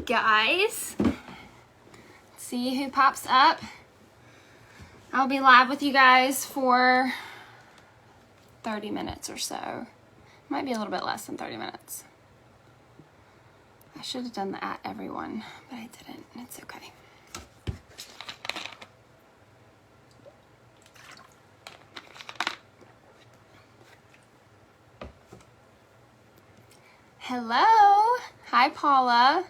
guys. See who pops up. I'll be live with you guys for 30 minutes or so. Might be a little bit less than 30 minutes. I should have done the at everyone, but I didn't. It's okay. Hello. Hi, Paula.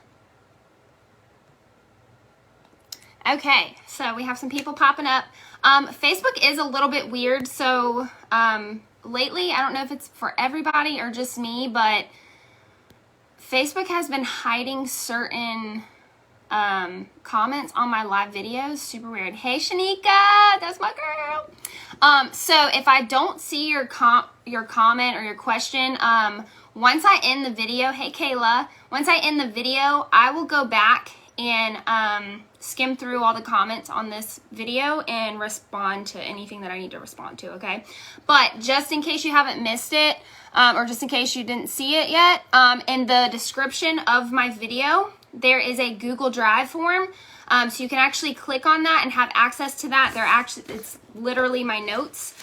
Okay, so we have some people popping up. Facebook is a little bit weird, so lately, I don't know if it's for everybody or just me, but Facebook has been hiding certain comments on my live videos. Super weird. Hey, Shanika, that's my girl. So if I don't see your comment or your question, once I end the video, hey, Kayla, once I end the video, I will go back and skim through all the comments on this video and respond to anything that I need to respond to, okay? But just in case you haven't missed it, or just in case you didn't see it yet, in the description of my video, there is a Google Drive form. So you can actually click on that and have access to that. It's literally my notes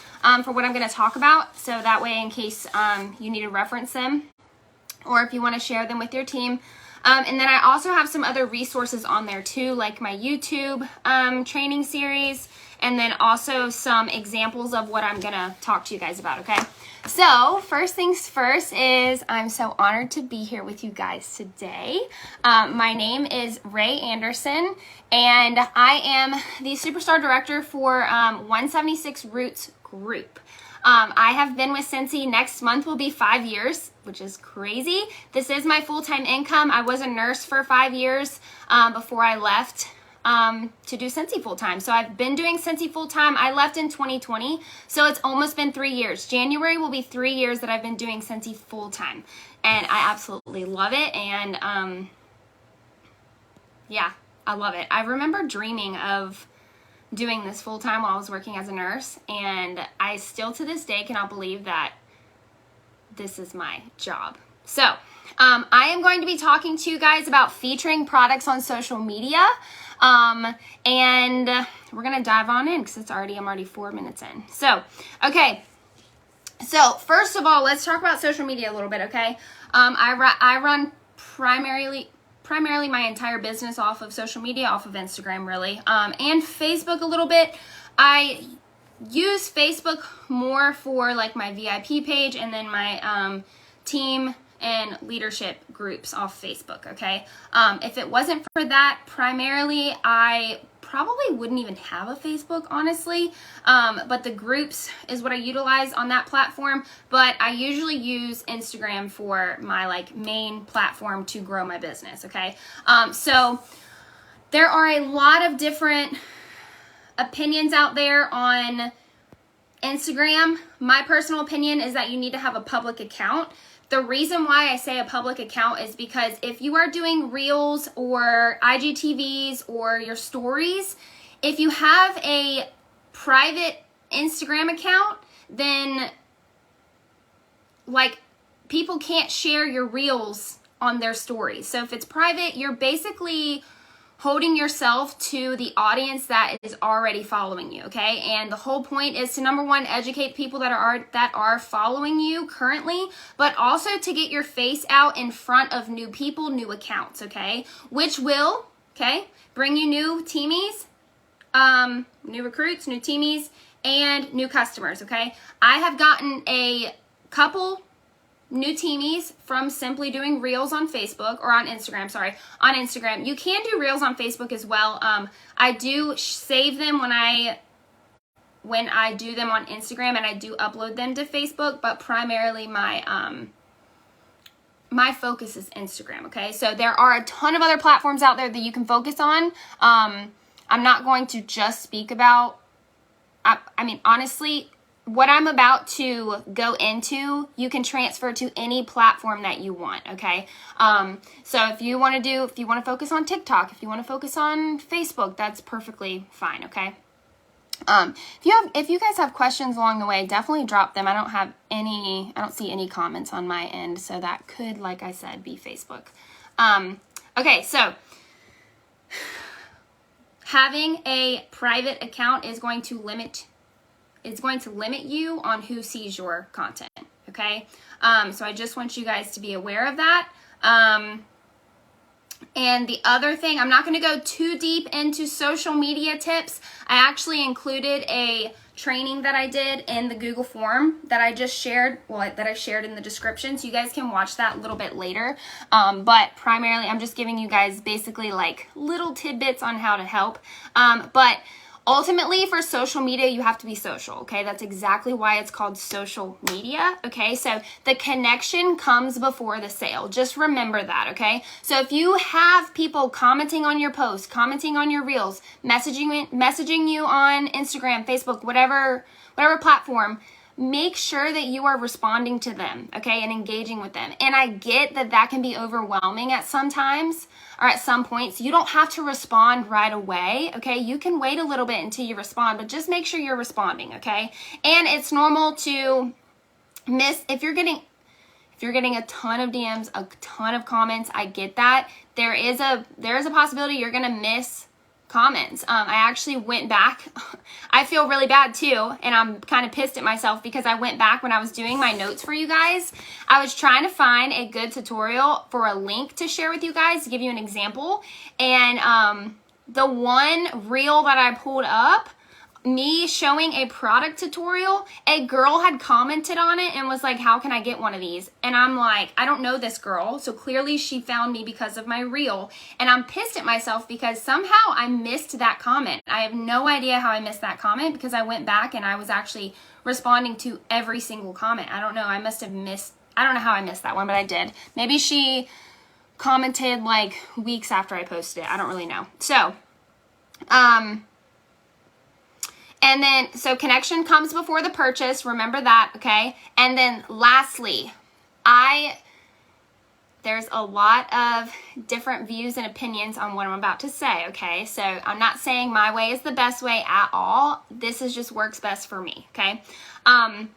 for what I'm going to talk about. So that way, in case you need to reference them, or if you want to share them with your team. And then I also have some other resources on there too, like my YouTube training series, and then also some examples of what I'm going to talk to you guys about, okay? So first things first is I'm so honored to be here with you guys today. My name is Ray Anderson, and I am the Superstar Director for 176 Roots Group. I have been with Scentsy. Next month will be 5 years, which is crazy. This is my full-time income. I was a nurse for 5 years before I left to do Scentsy full-time. So I've been doing Scentsy full-time. I left in 2020, so it's almost been 3 years. January will be 3 years that I've been doing Scentsy full-time, and I absolutely love it. And yeah, I love it. I remember dreaming of doing this full-time while I was working as a nurse, and I still to this day cannot believe that this is my job. So I am going to be talking to you guys about featuring products on social media, and we're gonna dive on in because I'm already 4 minutes in. So okay, so first of all, let's talk about social media a little bit, okay? I run primarily my entire business off of social media, off of Instagram really, and Facebook a little bit. I use Facebook more for like my VIP page and then my team and leadership groups off Facebook, okay? If it wasn't for that, primarily I probably wouldn't even have a Facebook, honestly, but the groups is what I utilize on that platform. But I usually use Instagram for my like main platform to grow my business, okay? So there are a lot of different opinions out there on Instagram. My personal opinion is that you need to have a public account. The reason why I say a public account is because if you are doing Reels or IGTVs or your stories, if you have a private Instagram account, then like people can't share your Reels on their stories. So if it's private, you're basically holding yourself to the audience that is already following you, okay? And the whole point is to, number one, educate people that are following you currently, but also to get your face out in front of new people, new accounts, okay? Which will, okay, bring you new teamies, new recruits, new teamies, and new customers, okay? I have gotten a couple new teamies from simply doing Reels on Facebook, or on Instagram, sorry, on Instagram. You can do Reels on Facebook as well. I do save them when I do them on Instagram, and I do upload them to Facebook, but primarily my focus is Instagram, okay? So there are a ton of other platforms out there that you can focus on. I'm not going to just speak about, I mean, honestly, what I'm about to go into, you can transfer to any platform that you want, okay? So if you want to focus on TikTok, if you want to focus on Facebook, that's perfectly fine, okay? If you guys have questions along the way, definitely drop them. I don't see any comments on my end, so that could, like I said, be Facebook. Okay, so having a private account is going to limit you on who sees your content, okay? So I just want you guys to be aware of that. And the other thing, I'm not going to go too deep into social media tips. I actually included a training that I did in the Google form that I just shared, that I shared in the description, so you guys can watch that a little bit later. But primarily, I'm just giving you guys basically like little tidbits on how to help. But ultimately, for social media, you have to be social, okay? That's exactly why it's called social media, okay? So the connection comes before the sale. Just remember that, okay? So if you have people commenting on your posts, commenting on your reels, messaging you on Instagram, Facebook, whatever platform, make sure that you are responding to them, okay, and engaging with them. And I get that that can be overwhelming at some times or at some points. You don't have to respond right away, okay? You can wait a little bit until you respond, but just make sure you're responding, okay? And it's normal to miss, if you're getting a ton of DMs, a ton of comments, I get that. There is a possibility you're gonna miss comments. I actually went back. I feel really bad too, and I'm kind of pissed at myself because I went back when I was doing my notes for you guys. I was trying to find a good tutorial for a link to share with you guys to give you an example, and the one reel that I pulled up, me showing a product tutorial, a girl had commented on it and was like, how can I get one of these? And I'm like, I don't know this girl, so clearly she found me because of my reel, and I'm pissed at myself because somehow I missed that comment. I have no idea how I missed that comment because I went back and I was actually responding to every single comment. I don't know, I don't know how I missed that one, but I did. Maybe she commented like weeks after I posted it. I don't really know. So, and then, so connection comes before the purchase. Remember that, okay? And then lastly, there's a lot of different views and opinions on what I'm about to say, okay? So I'm not saying my way is the best way at all. This is just works best for me, okay? I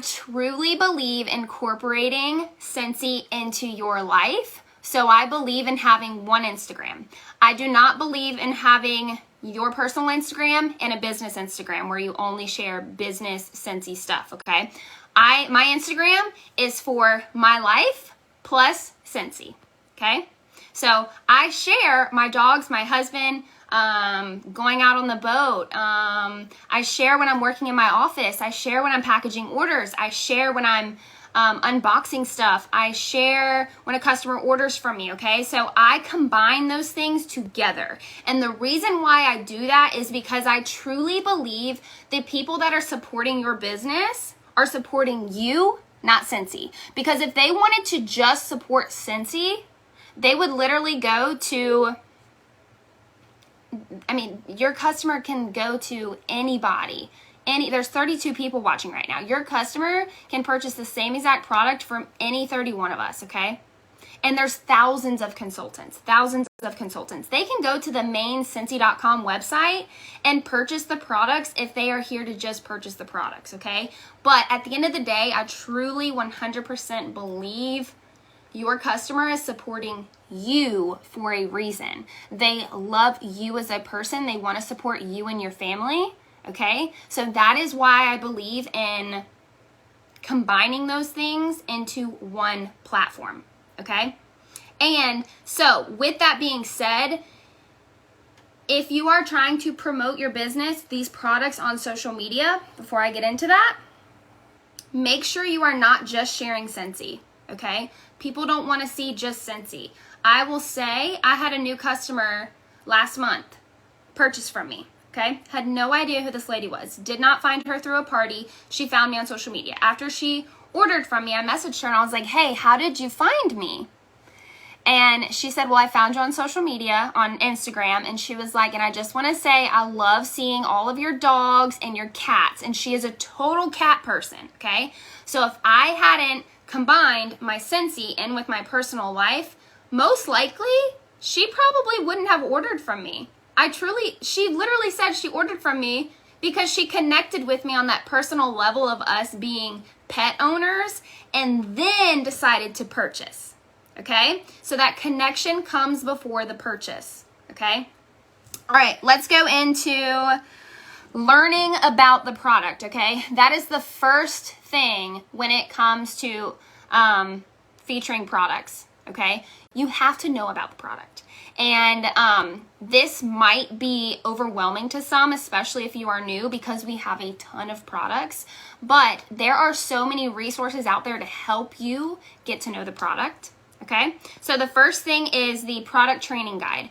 truly believe in incorporating Scentsy into your life. So I believe in having one Instagram. I do not believe in having your personal Instagram and a business Instagram where you only share business Scentsy stuff, okay? My Instagram is for my life plus Scentsy, okay? So I share my dogs, my husband, going out on the boat. I share when I'm working in my office. I share when I'm packaging orders. I share when I'm unboxing stuff. I share when a customer orders from me, okay? So I combine those things together. And the reason why I do that is because I truly believe the people that are supporting your business are supporting you, not Scentsy. Because if they wanted to just support Scentsy, they would literally go to, your customer can go to anybody. There's 32 people watching right now. Your customer can purchase the same exact product from any 31 of us, okay? And there's thousands of consultants. They can go to the main Scentsy.com website and purchase the products if they are here to just purchase the products, okay? But at the end of the day, I truly 100% believe your customer is supporting you for a reason. They love you as a person. They want to support you and your family. Okay, so that is why I believe in combining those things into one platform, okay? And so with that being said, if you are trying to promote your business, these products on social media, before I get into that, make sure you are not just sharing Scentsy, okay? People don't want to see just Scentsy. I will say I had a new customer last month purchase from me. Okay, had no idea who this lady was. Did not find her through a party. She found me on social media. After she ordered from me, I messaged her and I was like, hey, how did you find me? And she said, well, I found you on social media, on Instagram. And she was like, and I just want to say, I love seeing all of your dogs and your cats. And she is a total cat person, okay? So if I hadn't combined my Scentsy in with my personal life, most likely she probably wouldn't have ordered from me. She literally said she ordered from me because she connected with me on that personal level of us being pet owners and then decided to purchase. Okay, so that connection comes before the purchase. Okay, all right, let's go into learning about the product. Okay, that is the first thing when it comes to featuring products. Okay, you have to know about the product. And this might be overwhelming to some, especially if you are new, because we have a ton of products. But there are so many resources out there to help you get to know the product. Okay, so the first thing is the product training guide.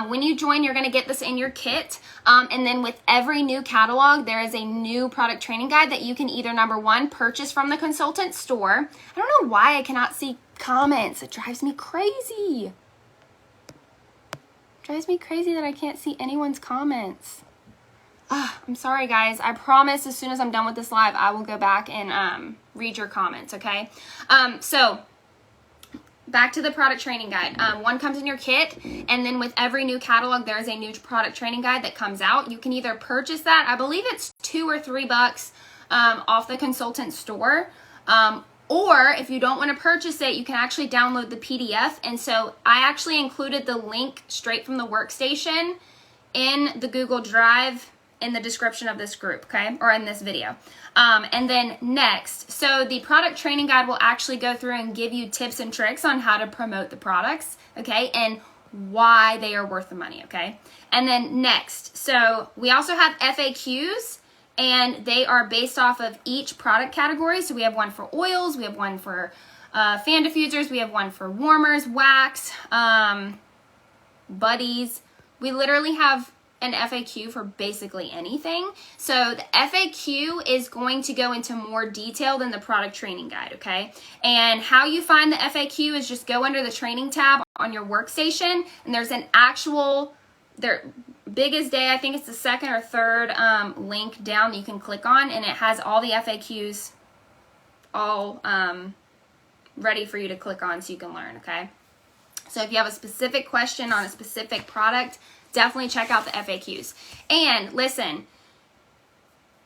When you join, you're going to get this in your kit. And then with every new catalog, there is a new product training guide that you can either, number one, purchase from the consultant store. I don't know why I cannot see comments. It drives me crazy. Drives me crazy that I can't see anyone's comments. I'm sorry, guys. I promise as soon as I'm done with this live, I will go back and read your comments, okay? So back to the product training guide. One comes in your kit, and then with every new catalog, there is a new product training guide that comes out. You can either purchase that. I believe it's $2 or $3 off the consultant store. Or if you don't want to purchase it, you can actually download the PDF. And so I actually included the link straight from the workstation in the Google Drive in the description of this group, okay? Or in this video. And then next, so the product training guide will actually go through and give you tips and tricks on how to promote the products, okay? And why they are worth the money, okay? And then next, so we also have FAQs, and they are based off of each product category. So we have one for oils, we have one for fan diffusers, we have one for warmers, wax, buddies. We literally have an FAQ for basically anything. So the FAQ is going to go into more detail than the product training guide, okay? And how you find the FAQ is just go under the training tab on your workstation, and there's an actual, biggest day, I think it's the second or third link down that you can click on, and it has all the FAQs all ready for you to click on so you can learn, okay? So if you have a specific question on a specific product, definitely check out the FAQs. And listen,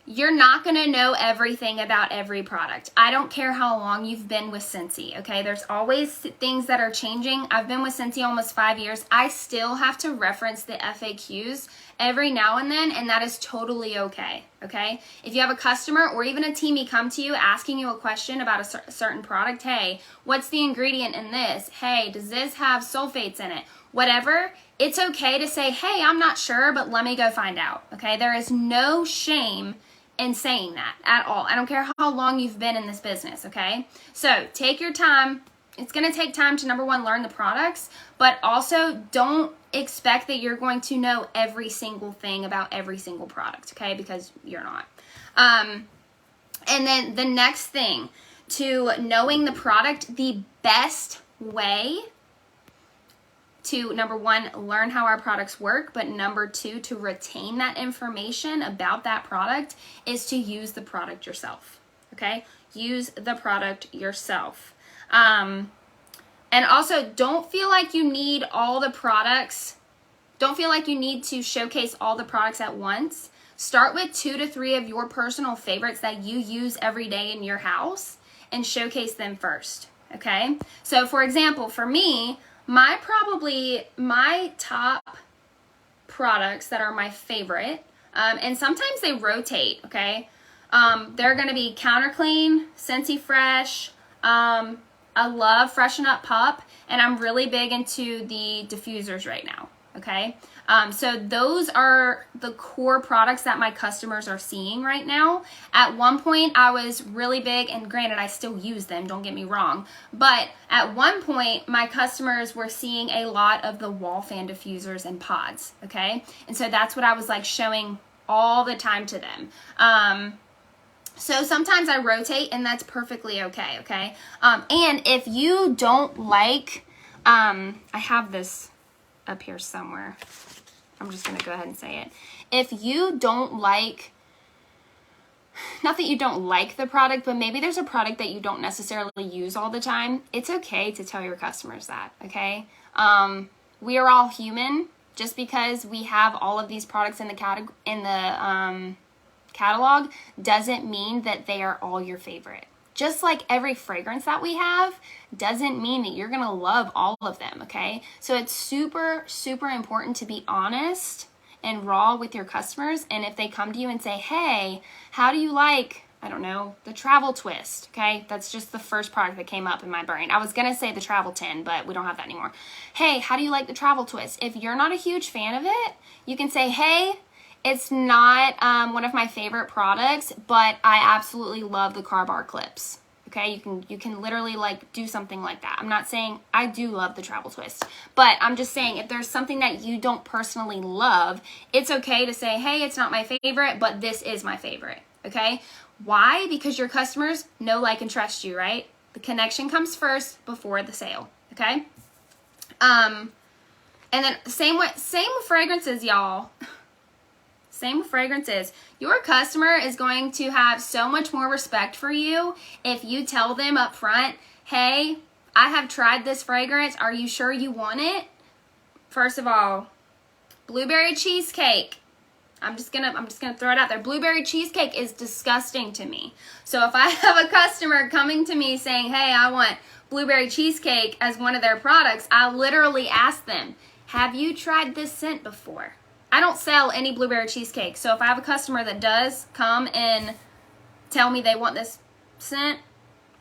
you're not going to know everything about every product. I don't care how long you've been with Scentsy, okay? There's always things that are changing. I've been with Scentsy almost 5 years. I still have to reference the FAQs every now and then, and that is totally okay, okay? If you have a customer or even a teamie come to you asking you a question about a certain product, hey, what's the ingredient in this? Hey, does this have sulfates in it? Whatever, it's okay to say, hey, I'm not sure, but let me go find out, okay? There is no shame in saying that at all. I don't care how long you've been in this business, okay? So take your time. It's going to take time to, number one, learn the products, but also don't expect that you're going to know every single thing about every single product, okay? Because you're not. And then the next thing, to knowing the product, the best way to, number one, learn how our products work, but number two, to retain that information about that product is to use the product yourself, okay? Use the product yourself. And also, don't feel like you need all the products. Don't feel like you need to showcase all the products at once. Start with 2 to 3 of your personal favorites that you use every day in your house and showcase them first, okay? So, for example, for me, my top products that are my favorite, and sometimes they rotate, okay? They're going to be Counter Clean, Scentsy Fresh, I love Freshen Up Pup, and I'm really big into the diffusers right now, okay? So those are the core products that my customers are seeing right now. At one point, I was really big, and granted, I still use them, don't get me wrong. But at one point, my customers were seeing a lot of the wall fan diffusers and pods, okay? And so that's what I was like showing all the time to them. So sometimes I rotate, and that's perfectly okay, okay? And if you don't like, I have this up here somewhere. I'm just going to go ahead and say it. If you don't like, not that you don't like the product, but maybe there's a product that you don't necessarily use all the time, it's okay to tell your customers that, okay? We are all human. Just because we have all of these products in the catalog doesn't mean that they are all your favorite. just like every fragrance that we have doesn't mean that you're gonna love all of them, okay? So it's super, super important to be honest and raw with your customers. And if they come to you and say, hey, how do you like, I don't know, the Travel Twist, okay? That's just the first product that came up in my brain. I was gonna say the Travel 10, but we don't have that anymore. Hey, how do you like the Travel Twist? If you're not a huge fan of it, you can say, hey, it's not one of my favorite products, but I absolutely love the car bar clips. Okay, you can literally like do something like that. I'm not saying I do love the Travel Twist, but I'm just saying if there's something that you don't personally love, it's okay to say, hey, it's not my favorite, but this is my favorite. Okay, why? Because your customers know, like, and trust you, right? The connection comes first before the sale. Okay, and then same with fragrances, y'all. Same with fragrances. Your customer is going to have so much more respect for you if you tell them up front, hey, I have tried this fragrance. Are you sure you want it? First of all, blueberry cheesecake. I'm just gonna throw it out there. Blueberry cheesecake is disgusting to me. So if I have a customer coming to me saying, hey, I want blueberry cheesecake as one of their products, I literally ask them, have you tried this scent before? I don't sell any blueberry cheesecake. So if I have a customer that does come and tell me they want this scent,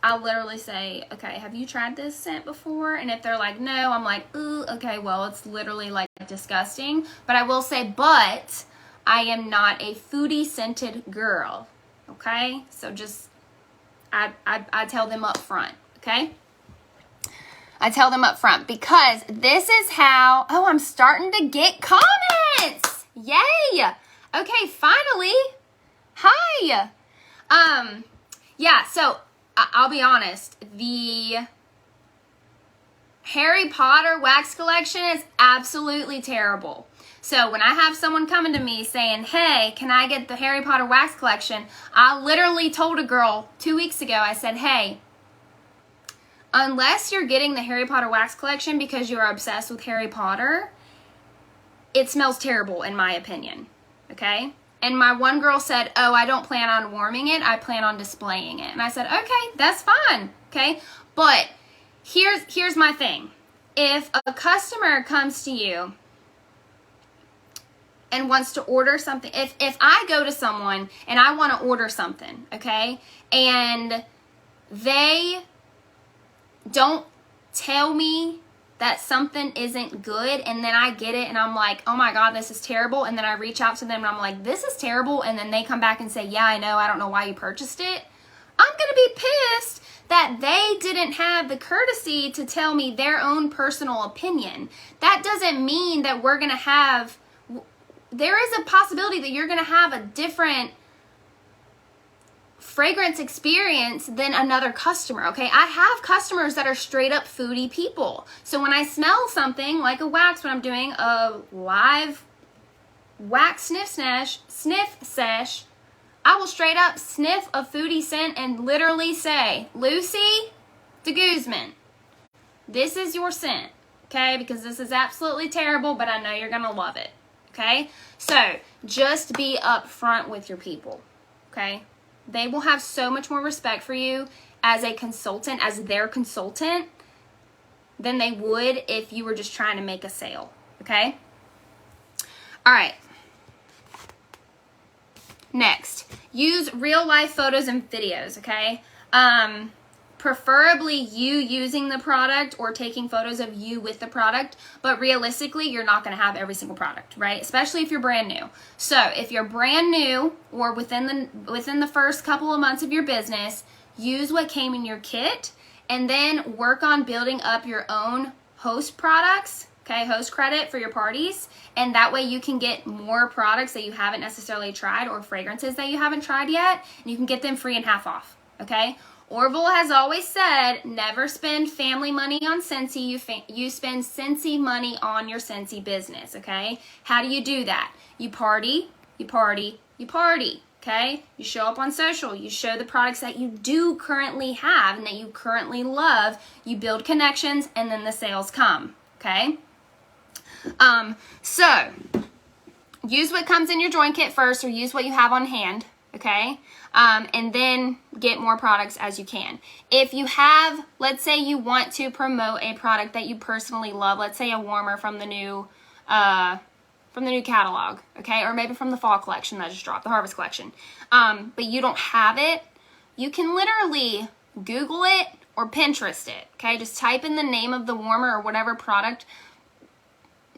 I'll literally say, okay, have you tried this scent before? And if they're like, no, I'm like, ooh, okay, well, it's literally like disgusting. But I will say, but I am not a foodie scented girl. Okay? So just, I tell them up front. Okay? I tell them up front because this is how, oh, I'm starting to get comments. Yay. Okay, finally. Hi. Yeah, so I'll be honest. The Harry Potter wax collection is absolutely terrible. So when I have someone coming to me saying, hey, can I get the Harry Potter wax collection? I literally told a girl 2 weeks ago, I said, hey, unless you're getting the Harry Potter wax collection because you're obsessed with Harry Potter, it smells terrible in my opinion, okay? And my one girl said, oh, I don't plan on warming it, I plan on displaying it. And I said, okay, that's fine, okay? But here's my thing. If a customer comes to you and wants to order something, if I go to someone and I want to order something, okay, and they don't tell me that something isn't good, and then I get it and I'm like, oh my God, this is terrible, and then I reach out to them and I'm like, this is terrible, and then they come back and say, yeah, I know, I don't know why you purchased it, I'm gonna be pissed that they didn't have the courtesy to tell me their own personal opinion. That doesn't mean that we're gonna have, there is a possibility that you're gonna have a different fragrance experience than another customer, okay? I have customers that are straight up foodie people. So when I smell something like a wax, when I'm doing a live wax sniff sesh, I will straight up sniff a foodie scent and literally say, Lucy de Guzman, this is your scent, okay? Because this is absolutely terrible, but I know you're gonna love it, okay? So just be upfront with your people, okay? They will have so much more respect for you as a consultant, as their consultant, than they would if you were just trying to make a sale, okay? All right. Next, use real life photos and videos, okay? Preferably you using the product or taking photos of you with the product, but realistically, you're not going to have every single product, right? Especially if you're brand new. So if you're brand new or within the first couple of months of your business, use what came in your kit and then work on building up your own host products, okay, host credit for your parties, and that way you can get more products that you haven't necessarily tried or fragrances that you haven't tried yet, and you can get them free and half off, okay? Orville has always said, never spend family money on Scentsy, you spend Scentsy money on your Scentsy business, okay? How do you do that? You party, you party, you party, okay? You show up on social, you show the products that you do currently have and that you currently love, you build connections, and then the sales come, okay? So, use what comes in your joint kit first or use what you have on hand, okay? And then get more products as you can. If you have, let's say you want to promote a product that you personally love, let's say a warmer from the new catalog, okay? Or maybe from the fall collection that just dropped, the harvest collection. But you don't have it, you can literally Google it or Pinterest it, okay? Just type in the name of the warmer or whatever product.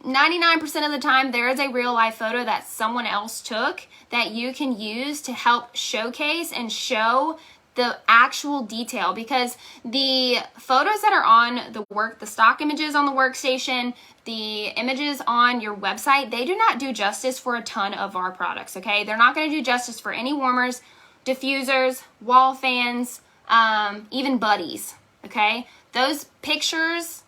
99% of the time, there is a real life photo that someone else took that you can use to help showcase and show the actual detail, because the photos that are on the stock images on the workstation, the images on your website, they do not do justice for a ton of our products, okay? They're not going to do justice for any warmers, diffusers, wall fans, even buddies, okay? Those pictures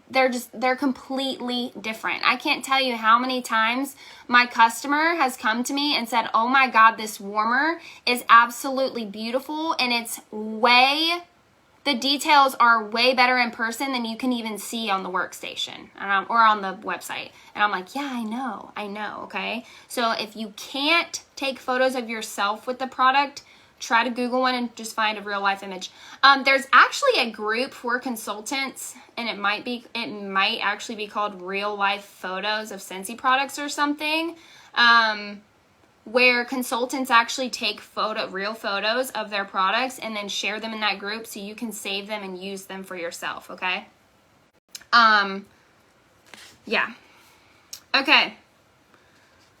they're completely different. I can't tell you how many times my customer has come to me and said, oh my God, this warmer is absolutely beautiful, and the details are way better in person than you can even see on the workstation or on the website. And I'm like, yeah, I know, okay? So if you can't take photos of yourself with the product, try to Google one and just find a real life image. There's actually a group for consultants, and it might actually be called Real Life Photos of Scentsy Products or something, where consultants actually take real photos of their products and then share them in that group so you can save them and use them for yourself, okay? Yeah. Okay.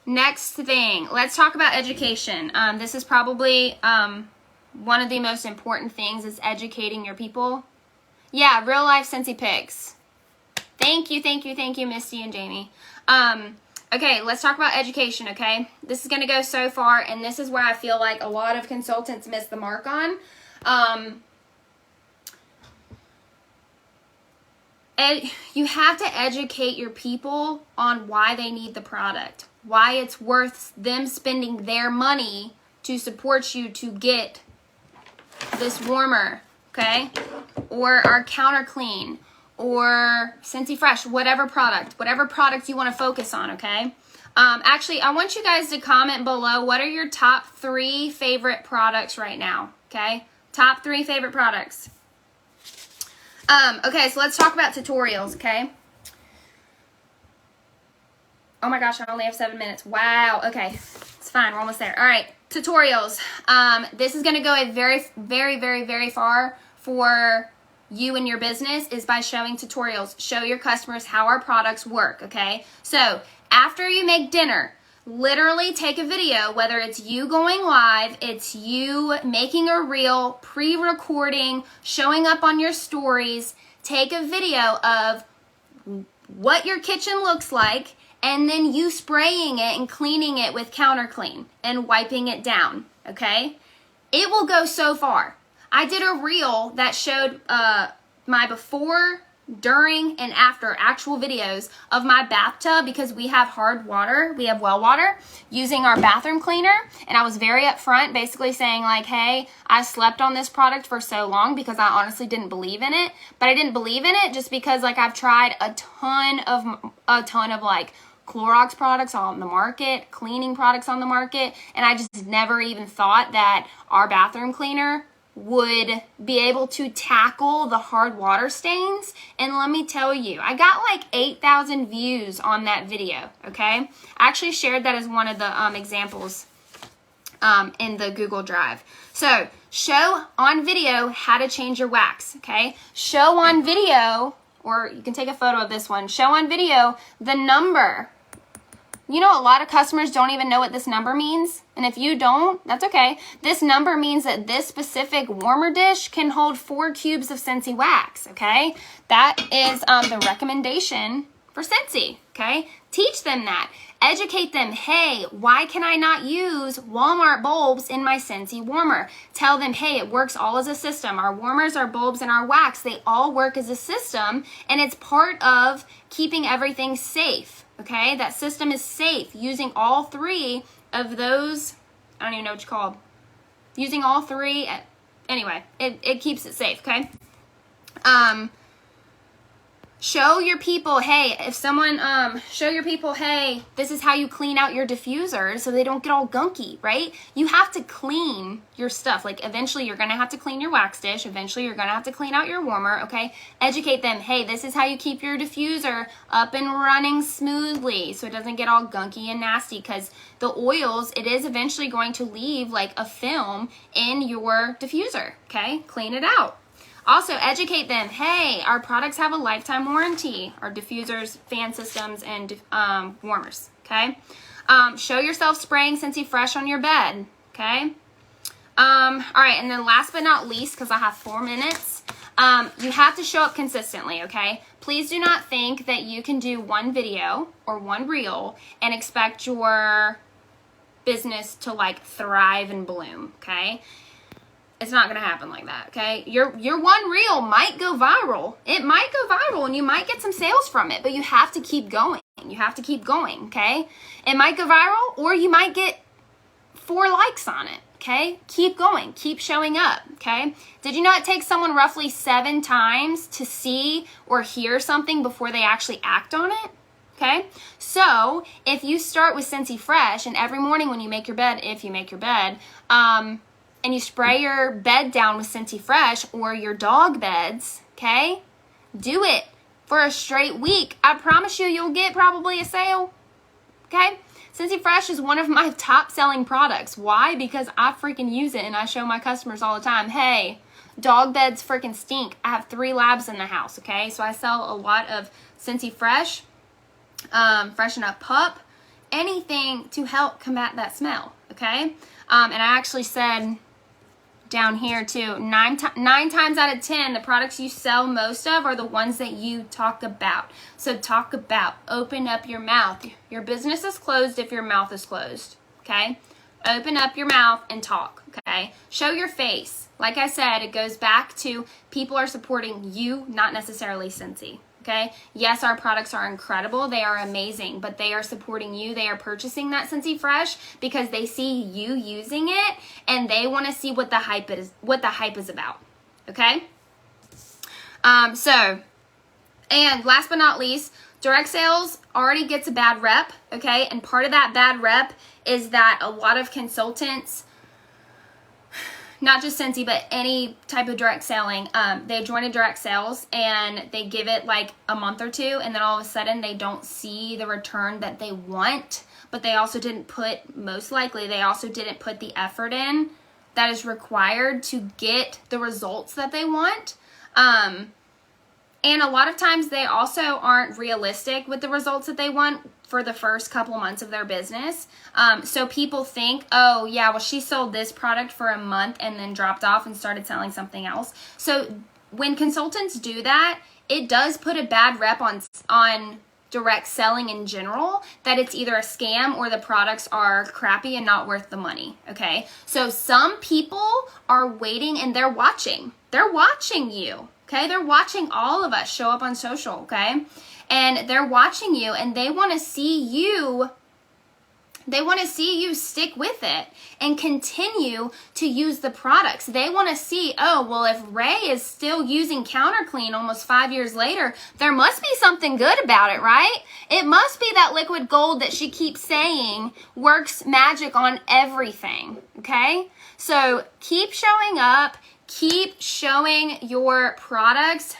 Next thing, let's talk about education. This is probably one of the most important things, is educating your people. Yeah, real life Scentsy pics. Thank you, Misty and Jamie. Okay, let's talk about education, okay? This is going to go so far, and this is where I feel like a lot of consultants miss the mark on. You have to educate your people on why they need the product, why it's worth them spending their money to support you to get this warmer, okay? Or our counter clean, or Scentsy Fresh, whatever product you want to focus on, okay? Actually, I want you guys to comment below, what are your top 3 favorite products right now, okay? Top 3 favorite products. Okay, so let's talk about tutorials, okay? Oh my gosh, I only have 7 minutes. Wow, okay. It's fine, we're almost there. All right, tutorials. This is going to go a very, very, very, very far for you and your business, is by showing tutorials. Show your customers how our products work, okay? So, after you make dinner, literally take a video, whether it's you going live, it's you making a reel, pre-recording, showing up on your stories. Take a video of what your kitchen looks like, and then you spraying it and cleaning it with Counter Clean and wiping it down, okay? It will go so far. I did a reel that showed my before, during, and after actual videos of my bathtub, because we have hard water, we have well water, using our bathroom cleaner. And I was very upfront, basically saying like, hey, I slept on this product for so long because I honestly didn't believe in it. But I didn't believe in it just because like I've tried a ton of like Clorox products on the market, cleaning products on the market, and I just never even thought that our bathroom cleaner would be able to tackle the hard water stains. And let me tell you, I got like 8,000 views on that video, okay? I actually shared that as one of the examples in the Google Drive. So, show on video how to change your wax, okay? Show on video, or you can take a photo of this one, show on video the number. You know, a lot of customers don't even know what this number means. And if you don't, that's okay. This number means that this specific warmer dish can hold 4 cubes of Scentsy wax, okay? That is the recommendation for Scentsy, okay? Teach them that. Educate them, hey, why can I not use Walmart bulbs in my Scentsy warmer? Tell them, hey, it works all as a system. Our warmers, our bulbs, and our wax, they all work as a system, and it's part of keeping everything safe. Okay, that system is safe. Using all 3 of those, I don't even know what you call them. Using all 3, anyway, it keeps it safe, okay? Show your people, hey, if someone, show your people, hey, this is how you clean out your diffusers so they don't get all gunky, right? You have to clean your stuff. Like, eventually you're going to have to clean your wax dish. Eventually you're going to have to clean out your warmer, okay? Educate them, hey, this is how you keep your diffuser up and running smoothly so it doesn't get all gunky and nasty, because the oils, it is eventually going to leave like a film in your diffuser, okay? Clean it out. Also, educate them, hey, our products have a lifetime warranty, our diffusers, fan systems, and warmers, okay? Show yourself spraying Scentsy Fresh on your bed, okay? All right, and then last but not least, because I have 4 minutes, you have to show up consistently, okay? Please do not think that you can do one video or one reel and expect your business to like thrive and bloom, okay? It's not going to happen like that, okay? Your one reel might go viral. It might go viral and you might get some sales from it, but you have to keep going. You have to keep going, okay? It might go viral or you might get 4 likes on it, okay? Keep going. Keep showing up, okay? Did you know it takes someone roughly 7 times to see or hear something before they actually act on it? Okay, so if you start with Scentsy Fresh and every morning when you make your bed, if you make your bed, and you spray your bed down with Scentsy Fresh or your dog beds, okay? Do it for a straight week. I promise you, you'll get probably a sale, okay? Scentsy Fresh is one of my top selling products. Why? Because I freaking use it and I show my customers all the time, hey, dog beds freaking stink. I have 3 labs in the house, okay? So I sell a lot of Scentsy Fresh, Freshen Up Pup, anything to help combat that smell, okay? And I actually said down here too, 9 times out of 10, the products you sell most of are the ones that you talk about. So talk about, open up your mouth. Your business is closed if your mouth is closed, okay? Open up your mouth and talk, okay? Show your face. Like I said, it goes back to people are supporting you, not necessarily Scentsy. Okay. Yes, our products are incredible. They are amazing, but they are supporting you. They are purchasing that Scentsy Fresh because they see you using it and they want to see what the hype is about. Okay. And last but not least, direct sales already gets a bad rep. Okay. And part of that bad rep is that a lot of consultants, not just Scentsy, but any type of direct selling, they join a direct sales and they give it like a month or 2, and then all of a sudden they don't see the return that they want, but they also didn't put, most likely, they also didn't put the effort in that is required to get the results that they want. And a lot of times they also aren't realistic with the results that they want for the first couple months of their business. So people think, oh yeah, well she sold this product for a month and then dropped off and started selling something else. So when consultants do that, it does put a bad rep on direct selling in general, that it's either a scam or the products are crappy and not worth the money, okay? So some people are waiting and they're watching. They're watching you, okay? They're watching all of us show up on social, okay? And they're watching you and they want to see you, stick with it and continue to use the products. They want to see, oh, well, if Ray is still using CounterClean almost 5 years later, there must be something good about it, right? It must be that liquid gold that she keeps saying works magic on everything, okay? So keep showing up, keep showing your products.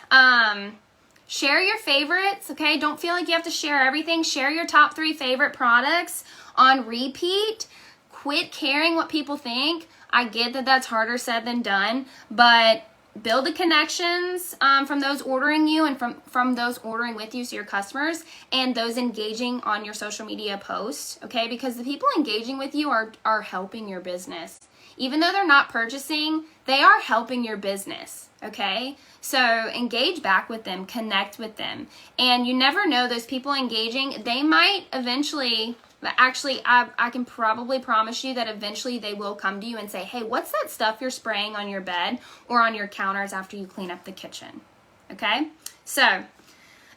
Share your favorites, okay? Don't feel like you have to share everything. Share your top 3 favorite products on repeat. Quit caring what people think. I get that that's harder said than done, but build the connections from those ordering you and from those ordering with you, so your customers, and those engaging on your social media posts, okay? Because the people engaging with you are helping your business. Even though they're not purchasing, they are helping your business, okay? So engage back with them, connect with them. And you never know, those people engaging, they might eventually, actually, I can probably promise you that eventually they will come to you and say, hey, what's that stuff you're spraying on your bed or on your counters after you clean up the kitchen, okay? So,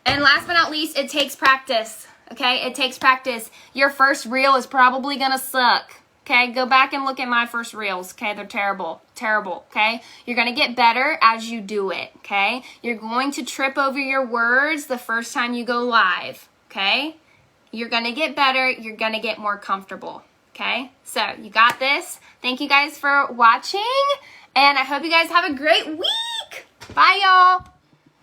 and last but not least, it takes practice, okay? It takes practice. Your first reel is probably gonna suck. Okay, go back and look at my first reels. Okay, they're terrible, terrible. Okay, you're gonna get better as you do it. Okay, you're going to trip over your words the first time you go live. Okay, you're gonna get better. You're gonna get more comfortable. Okay, so you got this. Thank you guys for watching, and I hope you guys have a great week. Bye, y'all.